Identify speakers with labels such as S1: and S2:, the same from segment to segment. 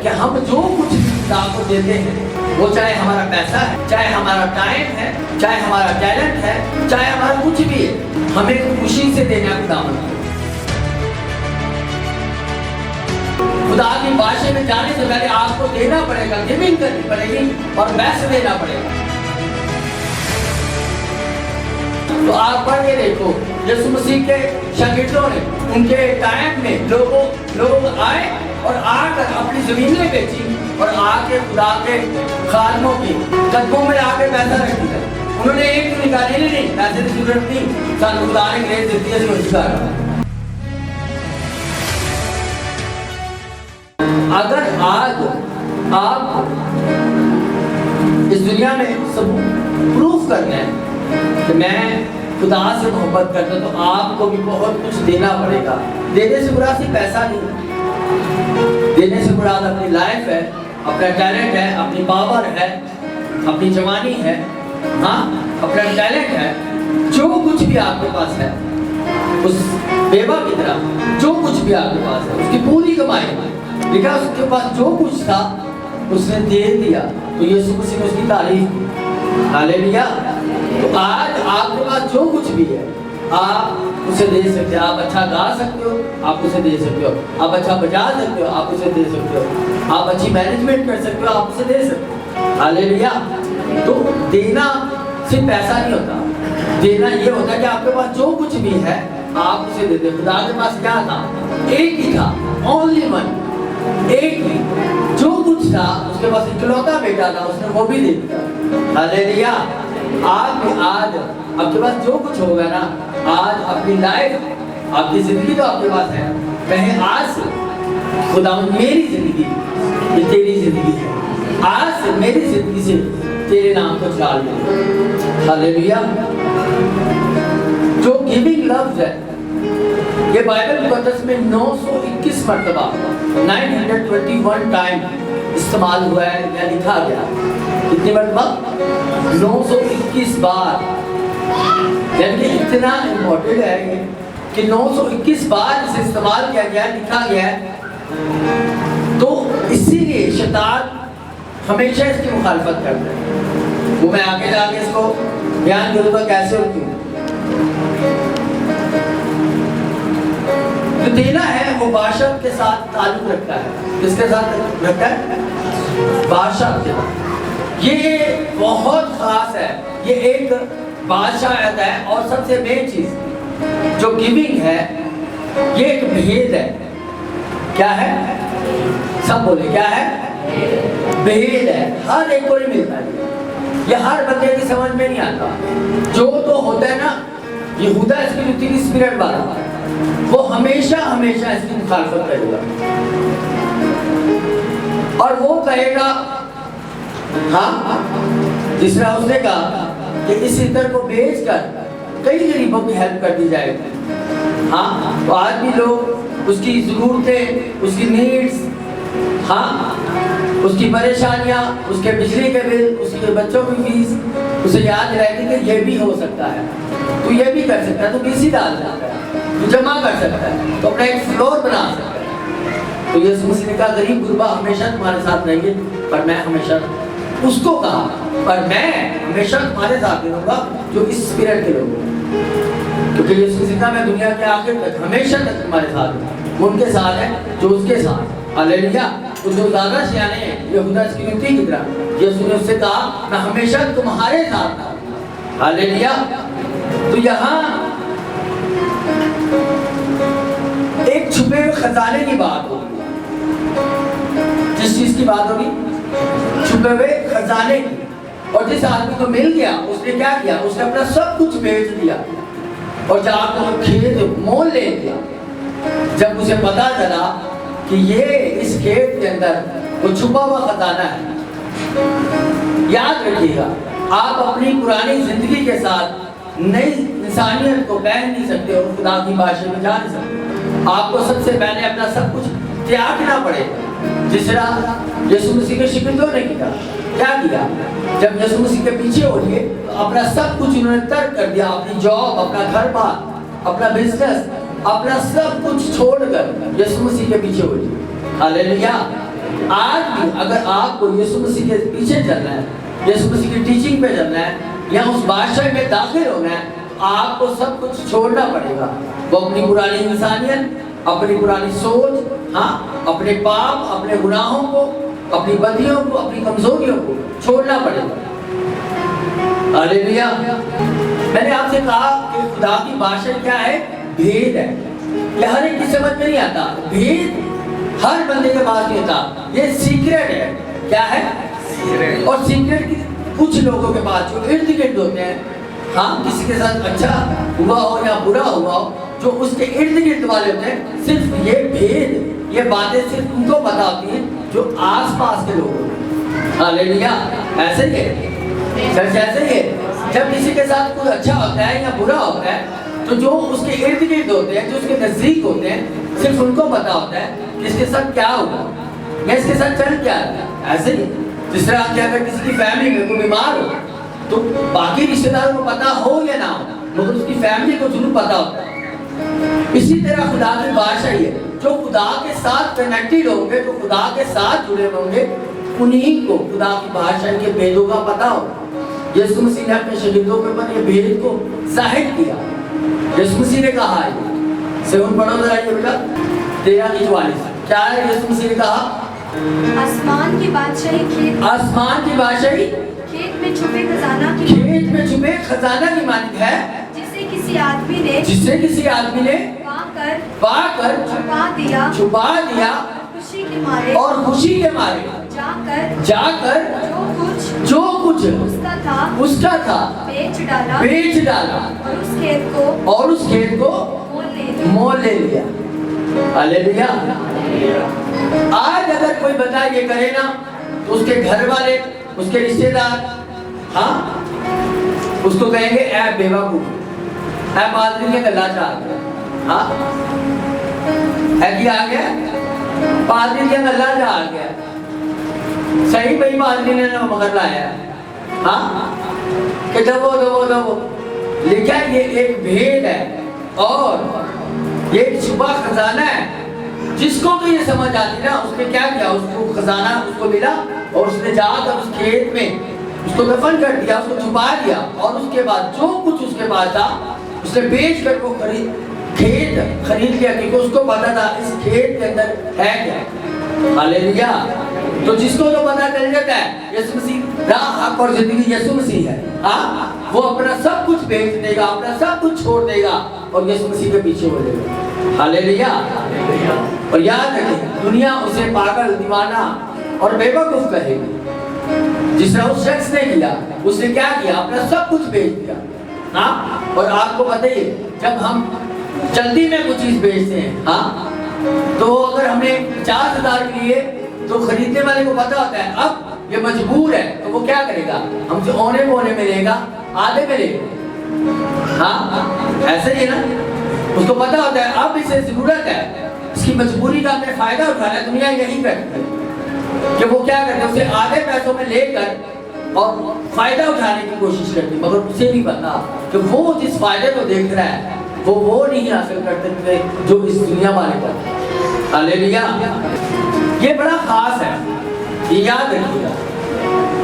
S1: کہ ہم جو کچھ خدا کو دیتے ہیں، وہ چاہے ہمارا پیسہ ہے، چاہے ہمارا ٹائم ہے، چاہے ہمارا ٹیلنٹ ہے، چاہے ہمارا کچھ بھی ہے، ہمیں خوشی سے دینا خدا کو۔ خدا کی بادشاہی میں جانے سے پہلے آپ کو دینا پڑے گا، گیونگ کرنی پڑے گی اور ویسے دینا پڑے گا۔ تو آپ پڑھ کے دیکھو یسوع مسیح کے شاگردوں نے ان کے ٹائم میں لوگ آئے اور آ کر اپنی زمینیں بیچی اور آ کے خدا کے خادموں کی قدموں میں آ کے پیسہ رکھ دیا۔ انہوں نے ایک تو نکالی نہیں، پیسے کی ضرورت نہیں، سانو خدا نے گریز دیتی ہے، اس کا اگر آج آپ اس دنیا میں سب پروف کرنا ہے کہ میں خدا سے محبت کرتا ہوں، تو آپ کو بھی بہت کچھ دینا پڑے گا۔ دینے سے برا صرف پیسہ نہیں، دینے سے برا اپنی لائف ہے، اپنا ٹیلنٹ ہے، اپنی پاور ہے، اپنی جوانی ہے، ہاں اپنا ٹیلنٹ ہے، جو کچھ بھی آپ کے پاس ہے، اس بیوہ کی طرح جو کچھ بھی آپ کے پاس ہے، اس کی پوری کمائی دیکھا، اس کے پاس جو کچھ تھا اس نے دے دیا، تو یسوع مسیح نے اس کی تعریف کی۔ ہاللیلویا۔ تو آج آپ کے پاس جو کچھ بھی ہے آپ اسے دے سکتے ہیں۔ آپ اچھا گا سکتے ہو، آپ اسے دے سکتے ہو۔ آپ اچھا بجا سکتے ہو، آپ اسے دے سکتے ہو۔ آپ اچھی مینجمنٹ کر سکتے ہو، آپ اسے دے سکتے ہو۔ ہاللیلویا۔ تو دینا صرف پیسہ نہیں ہوتا، دینا یہ ہوتا ہے کہ آپ کے پاس جو کچھ بھی ہے آپ اسے دے دیں۔ خدا کے پاس کیا تھا؟ ایک ہی تھا، اونلی ون، ایک ہی، جو کچھ تھا اس کے پاس اکلوتا بیٹا تھا، اس نے وہ بھی دے دیا۔ ہاللیلویا۔ آپ بھی آج آپ کے پاس جو کچھ ہوگا نا، آج اپنی لائف، آپ کی زندگی تو آپ کے پاس ہے، کہیں آج سے خدا میری زندگی یہ تیری زندگی ہے، آج سے میری زندگی سے تیرے نام کو چال دے۔ ہاللیلویا۔ جو گیونگ لفظ ہے یہ بائبل مقدس میں 921 مرتبہ 921 ٹائم استعمال ہوا ہے یا لکھا گیا۔ کتنی مرتبہ؟ 921 بار، یعنی کہ اتنا امپورٹنٹ ہے یہ کہ 921 بار اسے استعمال کیا گیا ہے، لکھا گیا ہے۔ تو اسی لیے شیطان ہمیشہ اس کی مخالفت کرتا ہے۔ وہ میں آگے جا کے اس کو بیان کروں گا کیسے اور کیوں۔ جو دینا ہے وہ بادشاہ کے ساتھ تعلق رکھتا ہے۔ کس کے ساتھ رکھتا ہے؟ بادشاہ کے ساتھ۔ یہ بہت خاص ہے، یہ ایک بادشاہت ہے، اور سب سے مین چیز جو گیونگ ہے یہ ایک بھید ہے۔ کیا ہے؟ سب بولے کیا ہے؟ بھید ہے، ہر ایک کو نہیں ملتا ہے، یہ ہر بندے کی سمجھ میں نہیں آتا۔ جو تو ہوتا ہے نا یہودا اسپرٹ کی اسپرٹ والا، وہ ہمیشہ اس کی مخالفت کرے گا، اور وہ کہے گا ہاں، جس طرح اس نے کہا کہ اس عطر کو بیچ کر کئی غریبوں کی ہیلپ کر دی جائے گی۔ ہاں، تو آج بھی لوگ اس کی ضرورتیں، اس کی نیڈز، ہاں اس کی پریشانیاں، اس کے بجلی کے بل، اس کے بچوں کی فیس، اسے یاد رہے گی کہ یہ بھی ہو سکتا ہے، تو یہ بھی کر سکتا ہے، تو کسی ڈال سکتا ہے، تو جمع کر سکتا ہے، تو اپنا ایک فلور بنا سکتا ہے۔ تو یسوع مسیح نے کہا غریب غربا ہمیشہ تمہارے ساتھ رہیں گے، پر میں ہمیشہ، اس کو کہا پر میں ہمیشہ تمہارے ساتھ رہوں گا جو اس اسپرٹ کے لوگ ہیں، کیونکہ یسوع مسیح کا میں دنیا کے آخر تک ہمیشہ تک تمہارے ساتھ ہوں۔ وہ ان کے ساتھ ہے جو اس کے ساتھ۔ ہاللیلویا۔ تو جو زیادہ سیانے ہیں یہودا اسکریوطی کی طرح، یسوع نے اس سے کہا میں ہمیشہ تمہارے ساتھ ہوں۔ ہاللیلویا۔ تو یہاں ایک چھپے ہوئے خزانے کی بات ہوگی۔ جس چیز کی بات ہوگی؟ چھپے ہوئے خزانے کی۔ اور جس آدمی کو مل گیا اس نے کیا کیا؟ اس نے اپنا سب کچھ بیچ دیا اور جا کر کھیت مول لے لیا۔ جب اسے پتا چلا کہ یہ اس کھیت کے اندر وہ چھپا ہوا خزانہ ہے۔ یاد رکھیے گا، آپ اپنی پرانی زندگی کے ساتھ نئی انسانیت کو پہن نہیں سکتے اور خدا کی بادشاہی میں جا نہیں سکتے۔ آپ کو سب سے پہلے اپنا سب کچھ تیاگنا پڑے گا، جس طرح یسوع مسیح کے شاگردوں نے کیا کیا؟ جب یسوع مسیح کے پیچھے ہو لیے تو اپنا سب کچھ انہوں نے ترک کر دیا، اپنی جاب، اپنا گھر بار، اپنا بزنس، اپنا سب کچھ چھوڑ کر یسوع مسیح کے پیچھے ہو لیے۔ ہاللیلویا۔ آج بھی اگر آپ کو یسوع مسیح کے پیچھے چلنا ہے، یسوع مسیح کی ٹیچنگ پہ چلنا ہے، یا اس بادشاہ میں داخل ہونا ہے، آپ کو سب کچھ چھوڑنا پڑے گا۔ وہ اپنی پرانی انسانیت، اپنی پرانی سوچ، اپنے پاپ، اپنے گناہوں کو، اپنی بدیوں کو، اپنی کمزوریوں کو چھوڑنا پڑے گا۔ ہاللیلویا۔ میں نے آپ سے کہا کہ خدا کی بادشاہی کیا ہے؟ بھید ہے۔ یہ ہر ایک کی سمجھ میں نہیں آتا، بھید ہر بندے کے پاس نہیں ہوتا، یہ سیکریٹ ہے۔ کیا ہے؟ اور سیکریٹ کچھ لوگوں کے پاس جو ارد گرد ہوتے ہیں، کسی کے ساتھ اچھا ہوا ہو یا برا ہوا ہو، جو اس کے ارد گرد والے ہوتے ہیں، صرف یہ بھید، یہ باتیں صرف ان کو پتا ہوتی ہیں جو آس پاس کے لوگ ہوتے ہیں۔ ہاللیلویا۔ ایسے ہی ہے چرچ، ایسے ہی ہے۔ جب کسی کے ساتھ کوئی اچھا ہوتا ہے یا برا ہوتا ہے، تو جو اس کے ارد گرد ہوتے ہیں، جو اس کے نزدیک ہوتے ہیں، صرف ان کو پتا ہوتا ہے کہ اس کے ساتھ کیا ہوگا یا اس کے ساتھ چل کیا ہے۔ ایسے ہی جس طرح کہ اگر کسی کی فیملی میں کوئی بیمار ہو تو باقی رشتہ داروں کو پتا ہو یا نہ ہو، مگر اس کی فیملی کو ضرور پتا ہوتا ہے۔ اسی طرح خدا کی بادشاہی ہے، جو خدا کے ساتھ کنیکٹڈ ہوں گے، جو خدا کے ساتھ جڑے ہوں گے، انہیں کو خدا کی بادشاہی کے بھیدوں کا پتا ہو۔ یسوع مسیح نے اپنے شاگردوں کے اوپر یہ بھید کو ظاہر کیا۔ یسوع مسیح نے کہا ہے، سیون پڑھو ذرا یہ بیٹا 13:44، کیا ہے یسوع مسیح نے کہا؟
S2: آسمان کی بادشاہی کھیت میں چھپے خزانہ کی مانند ہے، جسے کسی آدمی نے پا کر چھپا دیا اور خوشی کے مارے جا کر جو کچھ اس کا تھا بیچ ڈالا اور اس کھیت کو مول لے لیا۔ ہاللیلویا۔ آج اگر کوئی بندہ یہ کرے نا تو اس کے گھر والے، اس کے رشتے دار اس کو کہیں گے اے بے وقوف، اے پادری نے گلا چاہ گیا، ہے کیا آ گیا؟ پادری نے گلا چاہ گیا، صحیح بھائی پادری نے مگر لایا کہ دبو لکھا یہ ایک بھید ہے اور یہ ایک چھپا خزانہ ہے۔ جس کو تو یہ سمجھ آتی نا، اس نے کیا کیا؟ اس کو خزانہ اس کو ملا اور اس نے جا کر اس کھیت میں اس کو دفن کر دیا، اس کو چھپا دیا، اور اس کے بعد جو کچھ اس کے پاس تھا اس نے بیچ کر وہ کھیت خرید لیا، کیونکہ اس کو پتا تھا اس کھیت کے اندر ہے کیا۔ ہاللیلویا۔ تو جس کو تو پتا چل جاتا ہے یسوع مسیح راہ، حق اور زندگی یسوع مسیح ہے، وہ اپنا سب کچھ بیچ دے گا، اپنا سب کچھ چھوڑ دے گا اور یسوع مسیح کے پیچھے ہو جائے گا۔ ہاللیلویا۔ اور یاد رکھیں، دنیا اسے پاگل، دیوانہ اور بے وقوف کہے گی۔ جس طرح اس شخص نے کیا، اس نے کیا کیا؟ اپنا سب کچھ بیچ دیا۔ اور آپ کو پتہ ہی ہے، جب ہم جلدی میں کچھ چیز بیچتے ہیں تو اگر ہمیں 50,000 کے لیے، تو خریدنے والے کو پتا ہوتا ہے اب یہ مجبور ہے، تو وہ کیا کرے گا؟ ہم سے اونے پونے میں لے گا، آدھے میں لے گا۔ ایسے ہی نا، اس کو پتا ہوتا ہے اب اسے ضرورت ہے، اس کی مجبوری کا ہمیں فائدہ اٹھانا ہے۔ دنیا یہی کرتی ہے کہ وہ کیا کرتے ہیں، اسے آدھے پیسوں میں لے کر اور فائدہ اٹھانے کی کوشش کرتی ہے، مگر اسے نہیں پتا کہ وہ جس فائدے کو دیکھ رہا ہے وہ نہیں حاصل کرتے تھے جو اس دنیا والے کرتے ہیں۔ ہاللیلویا۔ یہ بڑا خاص ہے، یہ یاد رکھیے گا۔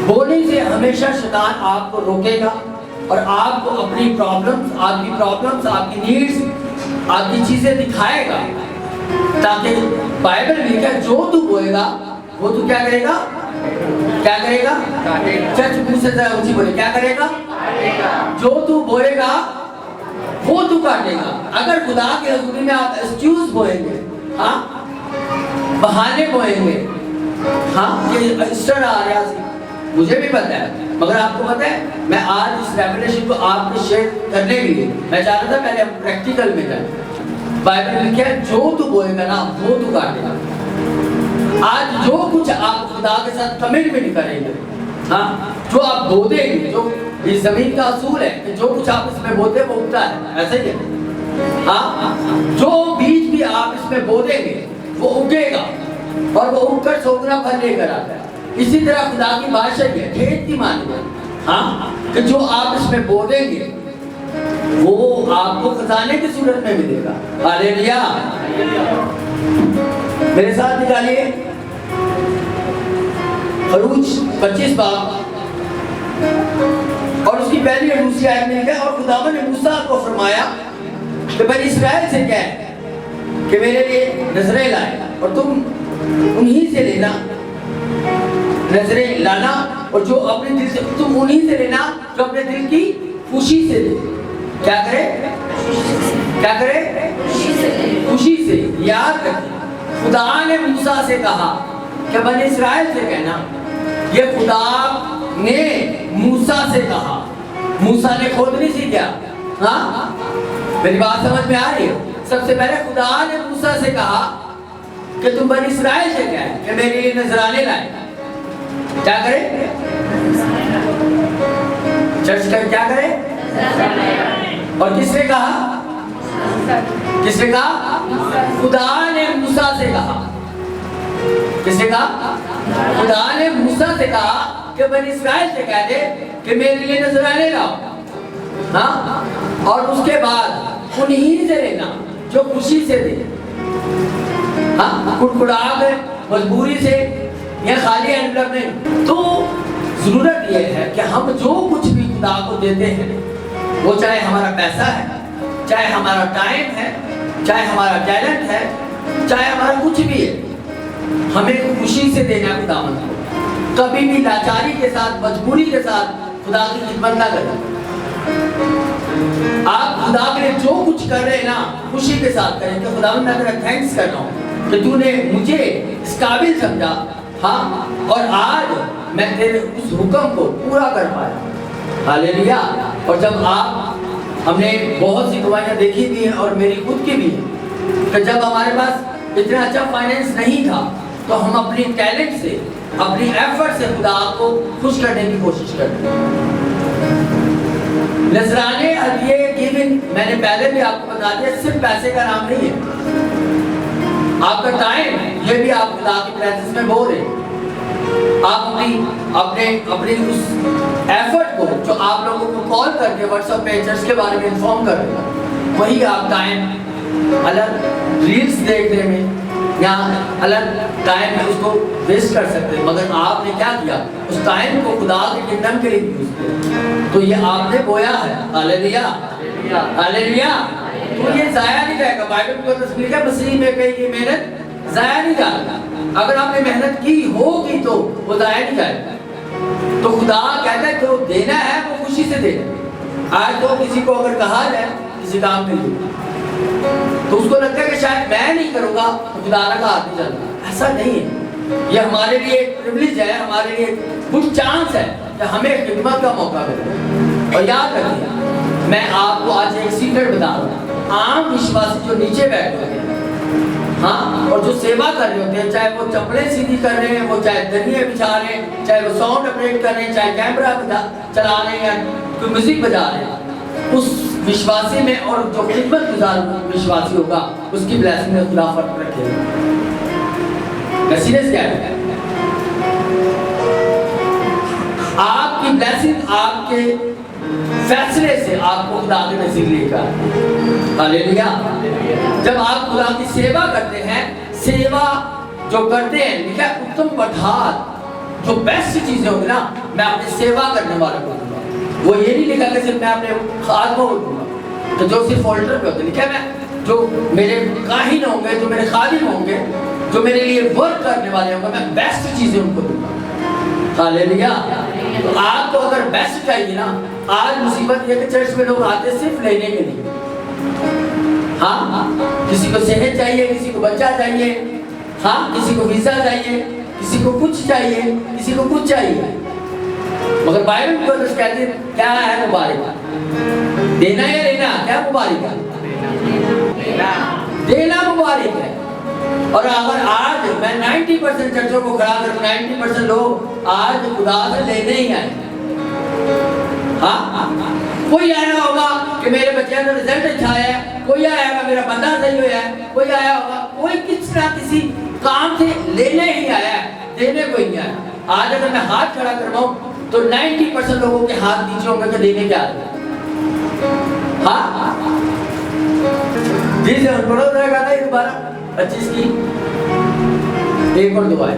S2: بولنے سے ہمیشہ شیطان آپ کو روکے گا اور آپ کو اپنی پرابلمز، آپ کی نیڈز، آپ کی چیزیں دکھائے گا، تاکہ بائبل میں لکھا ہے جو تو بوئے گا وہ تو کیا کرے گا؟ کیا کرے گا؟ چرچ منہ سے ذرا اونچی بولے، کیا کرے گا؟ جو تو بوئے گا وہ تو کاٹے گا۔ اگر خدا کی حضوری میں آپ ایکسکیوز بوئیں گے، بہانے بوئیں گے، یہ ایسٹر آ رہا سی، مجھے بھی پتا ہے، مگر آپ کو پتا ہے میں آج اس ریولیشن کو آپ کے شیئر کرنے کے لیے میں چاہتا تھا پہلے ہم پریکٹیکل میں جائیں۔ بائبل میں لکھا ہے جو تو بوئے گا نا وہ تو کاٹے گا۔ آج جو کچھ آپ خدا کے ساتھ کمٹمنٹ کریں گے، جو آپ بو دیں گے، جو اس زمین کا اصول ہے کہ جو کچھ آپ اس میں بوتے وہ اگتا ہے، ایسے ہی ہے۔ جو بیج بھی آپ اس میں بو دیں گے وہ اگے گا اور وہ اگ کر 100 گنا پھل لے کر آتا ہے۔ اسی طرح خدا کی بادشاہی ہے، کھیت کی مانند کہ جو آپ اس میں بو دیں گے وہ آپ کو خزانے کی صورت میں ملے گا۔ ہاللیلویا۔ میرے ساتھ نکالیے خروج 25 باب اور اس کی پہلی اور دوسری آیت میں لکھا ہے اور خداوند نے موسیٰ کو فرمایا کہ بنی اسرائیل سے کہے کہ میرے لیے نظریں لائے اور تم انہی سے لینا، نظریں لانا اور جو اپنے دل سے، تم انہی سے لینا جو اپنے دل کی خوشی سے لے. کیا کرے؟ کیا کرے؟ خوشی سے. یاد رکھیں خدا نے موسیٰ سے کہا کہ بنی اسرائیل سے کہنا. یہ خدا نے موسیٰ سے کہا، موسیٰ نے خود نہیں سیکھا. ہاں میری بات سمجھ میں آ رہی ہے؟ سب سے پہلے خدا نے موسیٰ سے کہا کہ تم بنی اسرائیل سے کہے کہ میرے لیے نذرانے لائے. کیا کرے؟ چرچ کا کیا کرے؟ اور کس نے کہا؟ کس نے کہا؟ خدا نے موسیٰ سے کہا. کس نے کہا؟ خدا نے موسیٰ سے کہا کہ بنی اسرائیل سے کہہ دے کہ میرے لیے نذرانے لاؤ. ہاں اور اس کے بعد انہی سے لینا جو خوشی سے دے. ہاں کڑکڑا کر مجبوری سے یا خالی انویلپ نہیں. تو ضرورت یہ ہے کہ ہم جو کچھ بھی خدا کو دیتے ہیں، وہ چاہے ہمارا پیسہ ہے، چاہے ہمارا ٹائم ہے، چاہے ہمارا ٹیلنٹ ہے، چاہے ہمارا کچھ بھی ہے، ہمیں خوشی سے دینا خداوند کو. کبھی بھی لاچاری کے ساتھ، مجبوری کے ساتھ خدا کی خدمت نہ کریں. آپ خدا کے لیے جو کچھ کر رہے ہیں نا خوشی کے ساتھ کریں کہ خداوند میں تیرا تھینکس کر رہا ہوں کہ تو نے مجھے اس قابل سمجھا. ہاں اور آج میں تیرے اس حکم کو پورا کر پایا. ہاللیلویا. اور جب آپ، ہم نے بہت سی گواہیاں دیکھی بھی ہیں اور میری خود کی بھی ہے کہ جب ہمارے پاس اتنا اچھا فائنینس نہیں تھا تو ہم اپنی ٹیلنٹ سے، اپنی ایفرٹ سے خدا کو خوش کرنے کی کوشش کرتے ہیں. نذرانے عطیے گیونگ میں نے پہلے بھی آپ کو بتا دیا صرف پیسے کا نام نہیں ہے. آپ کا ٹائم ہے، یہ بھی آپ خدا کی پریزنس میں بول رہے ہیں. آپ اپنی اس ایفرٹ کو جو آپ لوگوں کو کال کر کے واٹس ایپ پہ چرچ کے بارے میں انفارم کر رہے ہیں، وہی آپ ٹائم الگ ریلز دیکھنے میں یا الگ ٹائم میں اس کو ویسٹ کر سکتے ہیں. مگر آپ نے کیا کیا؟ اس ٹائم کو خدا کے کنگڈم کے لیے یوز کیا. تو یہ آپ نے بویا ہے. ہاللیلویا ہاللیلویا. تو یہ ضائع نہیں جائے گا. بائبل کو تصویر ہے مسیح میں کہیں یہ محنت ضائع نہیں جائے گا. اگر آپ نے محنت کی ہوگی تو وہ ضائع نہیں جائے گا. تو خدا کہتا ہے جو دینا ہے وہ خوشی سے دینا. آج تو کسی کو اگر کہا جائے کسی کام کے لیے تو اس کو لگتا ہے کہ شاید میں نہیں کروں گا تو خدا کا ہاتھ نہیں چلتا. ایسا نہیں ہے. یہ ہمارے لیے ایک پریویلیج ہے، ہمارے لیے گڈ چانس ہے کہ ہمیں خدمت کا موقع ملے. اور یاد رکھیے میں آپ کو آج ایک سیکرٹ بتا رہا ہوں. عام وشواسی جو نیچے بیٹھے ہوتے ہیں، ہاں اور جو سیوا کر رہے ہوتے ہیں، چاہے وہ چپڑیں سیدھی کر رہے ہیں، وہ چاہے دنیا بچھا رہے ہیں، چاہے وہ ساؤنڈ اپریٹ کر رہے ہیں، چاہے کیمرہ چلا رہے ہیں یا کوئی میوزک بجا رہے ہیں، اس وشواسی میں اور جو خدمت گزار وشواسی ہوگا اس کی بلیسنگ میں خدا فرق رکھے گا. سیریس کیا ہے؟ آپ کی بلیسنگ آپ کے فیصلے سے آپ کو خدا کے نزدیک لے کر. ہاللیلویا. جب آپ خدا کی سیوا کرتے ہیں، سیوا جو کرتے ہیں لکھا ہے اتم پٹھات، جو بیسٹ چیزیں ہوں گی نا میں اپنی سیوا کرنے والوں کو دوں گا. وہ یہ نہیں لکھا کہ صرف میں اپنے خادموں کو دوں گا تو جو صرف آلٹر پہ ہوتے. لکھا ہے میں جو میرے کاہن ہوں گے، جو میرے خادم ہوں گے، جو میرے لیے ورک کرنے والے ہوں گے، میں بیسٹ چیزیں ان کو دوں گا. ہاللیلویا. تو آپ کو اگر بیسٹ چاہیے نا، آج مصیبت یہ کہ چرچ میں لوگ آتے صرف لینے کے لیے. ہاں کسی کو صحت چاہیے، کسی کو بچہ چاہیے، ہاں کسی کو ویزا چاہیے، کسی کو کچھ چاہیے، کسی کو کچھ چاہیے. مگر بائبل کو کہتے ہیں کیا ہے مبارک؟ دینا یا لینا؟ کیا مبارک ہے؟ دینا مبارک ہے. اور اگر آج میں 90% چرچوں کو کھڑا کروں، 90% لوگ آج خدا سے لینے ہی آئے. ہاں کوئی آیا ہوگا کہ میرے بچے کا رزلٹ اچھا آیا ہے، کوئی آیا ہوگا میرا بندہ صحیح ہوا ہے، کوئی آیا ہوگا کوئی کس طرح کسی کام سے لینے ہی آیا ہے، دینے کو ہی نہیں آیا. آج اگر میں ہاتھ کھڑا کرواؤں تو 90% لوگوں کے ہاتھ نیچے ہوں گے کہ دینے کیا آتا ہے. ہاں جی سے پڑھو ذرا گانا یہ دوبارہ 25 کی ایک اور دعا ہے.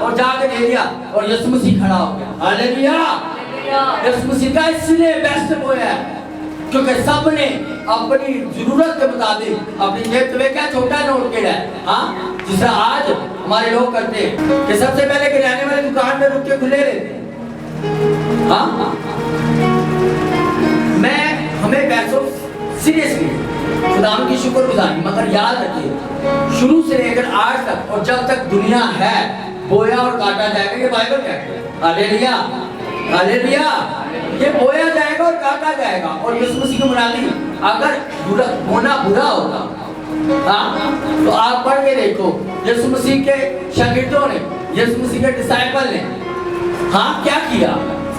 S2: اور جا کے دے دیا اور یسوع مسیح کھڑا ہو گیا. ہاللویا. یسوع مسیح کا اس لیے بیسٹ بویا ہے کیونکہ سب نے اپنی ضرورت کے مطابق اپنی جیب میں کیا چھوٹا نوٹ کیا ہے. ہاں جس طرح آج ہمارے لوگ کرتے ہیں کہ سب سے پہلے کریانے والے دکان میں رک کے کھلے لیتے ہیں. ہاں میں ہمیں پیسوں سیریسلی خدا کی شکر گزاری, مگر یاد رکھیے شروع سے لے کر آج تک اور جب تک دنیا ہے بویا اور کاٹا جائے گا. یہ بائبل کہتے ہیں. ہاللویا. ہاللویا. یہ بویا جائے گا اور کاٹا جائے گا. اور یسوع مسیح کی مرادی اگر ہونا برا ہوگا ہاں تو آپ پڑھ کے دیکھو یسوع مسیح کے شاگردوں نے, یسوع مسیح کے ڈسائپل نے ہاں کیا کیا.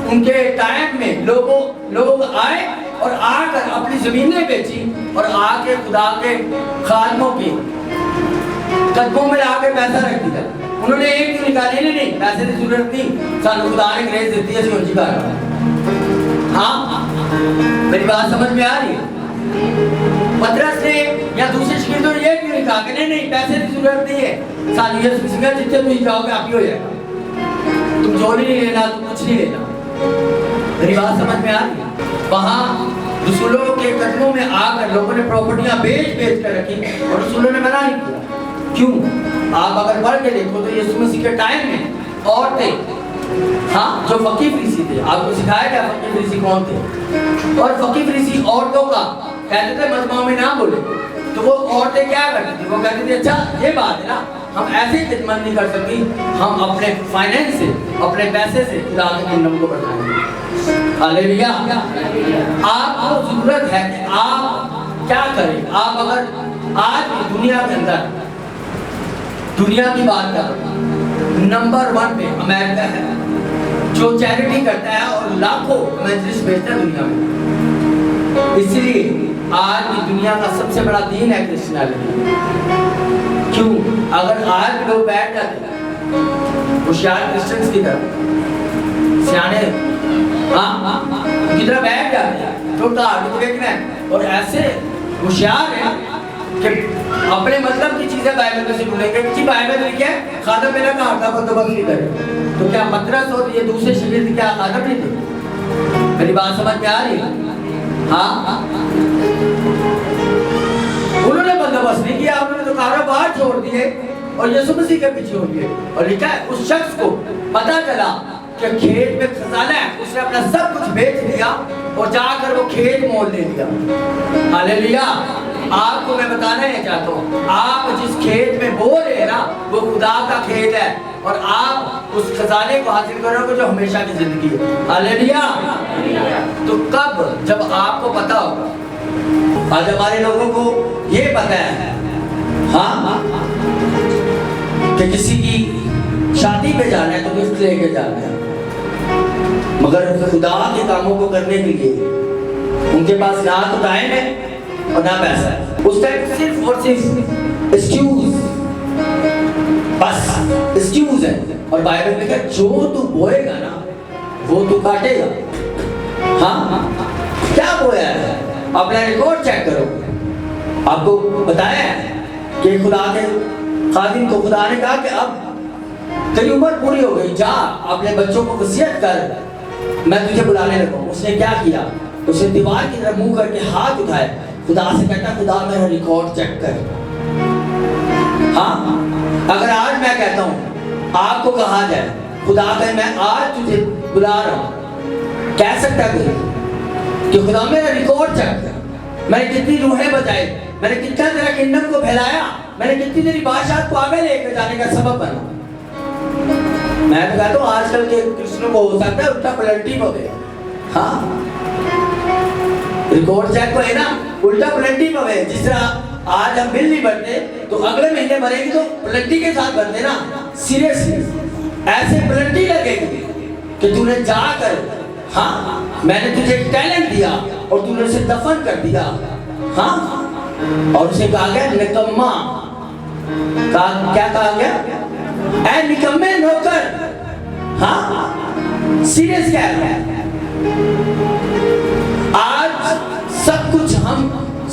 S2: ان کے ٹائم میں لوگ آئے اور آ کر اپنی زمینیں بیچی اور آ کے خدا کے خادموں کے قدموں میں لا کے پیسہ رکھ دیا. انہوں نے ایک کیوں نکالی نہیں پیسے کی ضرورت نہیں, سانو خدا نے گریس دیتی ہے اسی کر رہا ہے. ہاں میری بات سمجھ میں آ رہی ہے. پترس نے یا دوسرے شاگردوں نے یہ کیوں نہیں کہا کہ نہیں پیسے کی ضرورت نہیں ہے, سانو یسوع مسیح کا جتنے تم جاؤ گے آپ ہی ہو جائے گا, تم جھولی نہیں لینا, تم کچھ نہیں لینا. میری بات سمجھ میں آ رہی ہے. وہاں رسولوں کے قدموں میں آ کر لوگوں نے پراپرٹیاں بیچ کر رکھی اور رسولوں نے منع نہیں کیا. کیوں؟ آپ اگر پڑھ کے دیکھو تو یسوع مسیح کے ٹائم میں عورتیں ہاں جو فقیر فریسی تھے, آپ کو سکھایا گیا فقیر فریسی کون تھے, اور فقیر فریسی عورتوں کا کہتے تھے مجمع میں نہ بولے. تو وہ عورتیں کیا کرتی تھی, وہ کہتی تھی اچھا یہ بات ہے نا, ہم ایسے ہی خدمت نہیں کر سکتی, ہم اپنے فائنینس سے اپنے پیسے سے خدا کے کingdom کو بڑھائیں گے. ہاللویا. آپ کو ضرورت ہے کہ آپ کیا کریں. آپ اگر آج دنیا کے اندر دنیا کی بات کر نمبر 1 پہ امریکہ ہے جو چیریٹی کرتا ہے اور لاکھوں ایونجلسٹ بھیجتا ہے دنیا میں. اس لیے آج کی دنیا کا سب سے بڑا دین ہے کرسچینٹی. کیوں؟ اگر آج لوگ بیٹھ جاتے ہیں ہوشیار کرسچنز کی طرح سیانے ہاں کی طرح بیٹھ جاتے ہیں تو دیکھنا ہے اور ایسے ہوشیار ہیں کہ اپنے مطلب کی چیزیں بائبل میں سے بھولیں گے کہ بائبل میں کیا ہے خادم میرا کہا تھا بندوبست نہیں کرے. تو کیا پترس اور یہ دوسرے شاگرد کیا خادم نہیں تھے؟ میری بات سمجھ میں آ رہی ہے. ہاں انہوں نے بندوبست نہیں کیا, انہوں نے تو کاروبار چھوڑ دیے اور یسوع مسیح کے پیچھے ہو گئے. اور لکھا ہے اس شخص کو پتا چلا کہ کھیت میں خزانہ ہے, اس نے اپنا سب کچھ بیچ دیا اور جا کر وہ کھیت مول لے لیا. ہاللویا. آپ کو میں بتانا ہے چاہتا ہوں آپ جس کھیت میں بو رہے ہیں نا وہ خدا کا کھیت ہے اور آپ اس خزانے کو حاصل کرو گے جو ہمیشہ کی زندگی ہے. ہاللویا. تو کب جب آپ کو پتا ہوگا, آج ہمارے لوگوں کو یہ پتا ہے ہاں کہ کسی کی شادی پہ جانا ہے تو گفٹ لے کے جانا ہے, مگر خدا کے کاموں کو کرنے کے لیے ان کے پاس نہ تو ٹائم ہے اور نہ پیسہ ہے. اس ٹائم صرف اور صرف ایکسکیوز, بس ایکسکیوز ہے. اور بائبل میں کہا جو تو بوئے گا نا وہ تو کاٹے گا. ہاں کیا بویا ہے اپنا ریکارڈ چیک کرو. آپ کو بتایا ہے کہ خدا کے خادم کو خدا نے کہا کہ اب تیری عمر پوری ہو گئی, جا اپنے بچوں کو وصیت کر, میں تجھے بلانے لگا ہوں. اس نے کیا کیا, اس نے دیوار کی طرف منہ کر کے ہاتھ اٹھائے, خدا سے کہتا خدا میرا ریکارڈ چیک کر. ہاں اگر آج میں کہتا ہوں آپ کو کہا جائے خدا کہ میں آج تجھے بلا رہا ہوں, کہہ سکتا کوئی کہ خدا میرا ریکارڈ چیک کر, میں نے کتنی روحیں بچائی, میں نے کتنا تیرا کingdom کو پھیلایا, میں نے کتنی تیری بادشاہت کو آگے لے کر جانے کا سبب بنا. میں تو کہتا ہوں آج کل کے کرسچنوں کو ہو سکتا ہے الٹا پلٹی ہو گئے. ہاں ریکارڈ چیک کو ہے نا الٹا پلٹی ہو گئے. جس طرح آج ہم بل نہیں بھرتے تو اگلے مہینے بھرے گی تو پلٹی کے ساتھ بھرتے نا. سیریسلی ایسے پلٹی لگے گی کہ تو نے جا کر ہاں میں نے تجھے ایک ٹیلنٹ دیا اور تو نے اسے دفن کر دیا. ہاں اور اسے کہا گیا نکما, کیا کہا گیا اے نکمے نوکر. ہاں سیریس کیا ہے, آج سب کچھ ہم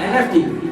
S2: NFT,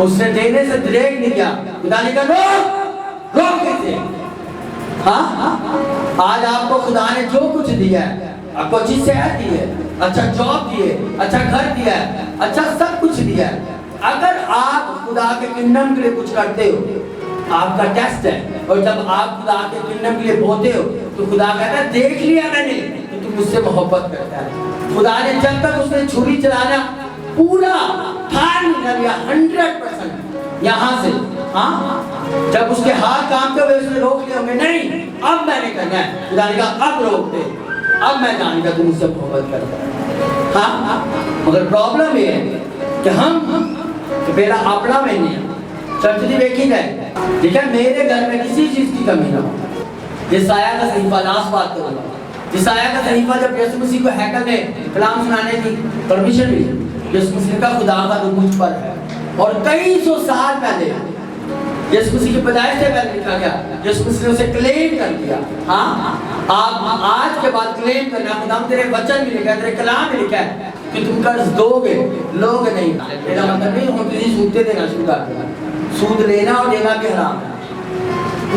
S2: اس نے دینے سے دریک نہیں کیا. خدا نے کہا روک کیسے. ہاں آج آپ کو خدا نے جو کچھ دیا ہے, آپ کو اچھی صحت دی ہے, اچھا جاب دی ہے, اچھا گھر دیا ہے, اچھا سب کچھ دیا ہے. اگر آپ خدا کے کنگڈم کے لیے کچھ کرتے ہو, آپ کا ٹیسٹ ہے, اور جب آپ خدا کے کنگڈم کے لیے بولتے ہو تو خدا کہتا ہے دیکھ لیا میں نے کہ تم مجھ سے محبت کرتا ہے. خدا نے جب تک اس نے چھری چلانا پورا ٹھان لیا 100% یہاں سے, ہاں جب اس کے ہاتھ کام کے اس نے روک لیا ہوں گے, نہیں اب میں نے کرنا ہے. خدا نے کہا اب روک دے, اب میں جان گا تم مجھ سے محبت کرتا ہے. ہاں مگر پرابلم یہ ہے کہ ہم میرا اپنا میں نہیں ہے, چرچ دی دیکھی جائے, ٹھیک ہے, میرے گھر میں کسی چیز کی کمی نہ ہو. یسایہ کا صحیفہ لاس بات کروں گا. یسایہ کا صحیفہ جب یسوع مسیح کو ہیکل میں کلام سنانے کی پرمیشن ملی, یسوع مسیح کا خدا کا روح مجھ پر ہے, اور کئی سو سال پہلے یسوع مسیح کی پیدائش سے پہلے لکھا گیا, یسوع مسیح نے اسے کلیم کر دیا. ہاں آپ آج کے بعد کلیم کرنا, خدا تیرے وچن میں لکھا ہے, تیرے کلام میں لکھا ہے کہ تم قرض دو گے, لوگ نہیں. میرا مطلب نہیں ہوں کسی سود دینا شروع کر دیا. سود لینا اور دینا بھی حرام ہے.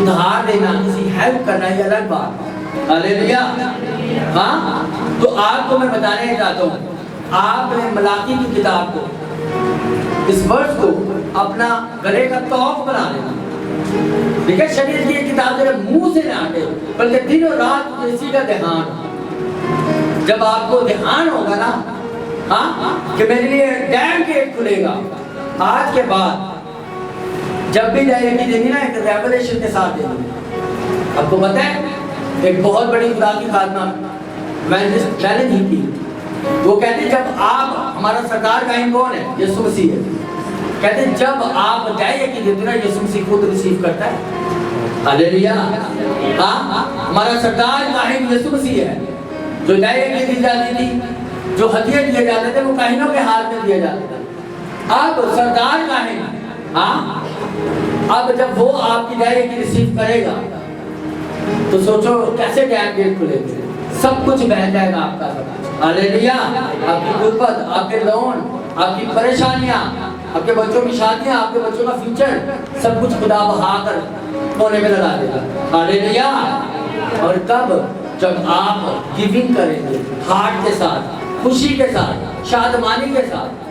S2: ادھار دینا, کسی ہیلپ کرنا, یہ الگ بات. ہاللیلویا. ہاں تو آپ کو میں بتانے چاہتا ہوں, آپ نے ملاکی کی کتاب کو, اس ورڈ کو اپنا گلے کا توق بنا لینا. ٹھیک ہے, شریعت کی یہ کتاب تیرے منہ سے نہ ہٹے, بلکہ دن اور رات اسی کا دھیان. جب آپ کو دھیان ہوگا نا, ہاں کہ میرے لیے ڈیم گیٹ کھلے گا, آج کے بعد جب بھی جائے گی دینی نا, ایک ریولیشن کے ساتھ دینی. آپ کو پتہ ہے ایک بہت بڑی خدا کی خادمہ میں نے چیلنج ہی کی, وہ کہتے ہیں جب آپ, ہمارا سرکار کائن کون ہے, یسوع مسیح ہے, کہتے ہیں جب آپ دائیں کی دیتے نا, یسوع مسیح خود ریسیو کرتا ہے. ہاللیلویا. ہاں ہمارا سرکار کائن یسوع مسیح ہے, جو دائیں کی دی جاتی تھی, جو ہدیے دیے جاتے تھے وہ کائنوں کے ہاتھ میں دیے جاتے تھے. اب سردار کائن, ہاں اب جب وہ آپ کی دائیں کی ریسیو کرے گا تو سوچو کیسے ڈیم گیٹ کھلے گے, سب کچھ بہ جائے گا آپ کا. ہاللیلویا. آپ کی غربت, آپ کے لون, آپ کی پریشانیاں, آپ کے بچوں کی شادیاں, آپ کے بچوں کا فیوچر, سب کچھ خدا بہا کر کونے میں لگا دے گا. ہاللیلویا. اور کب, جب آپ گیونگ کریں گے ہارٹ کے ساتھ, خوشی کے ساتھ, شادمانی کے ساتھ,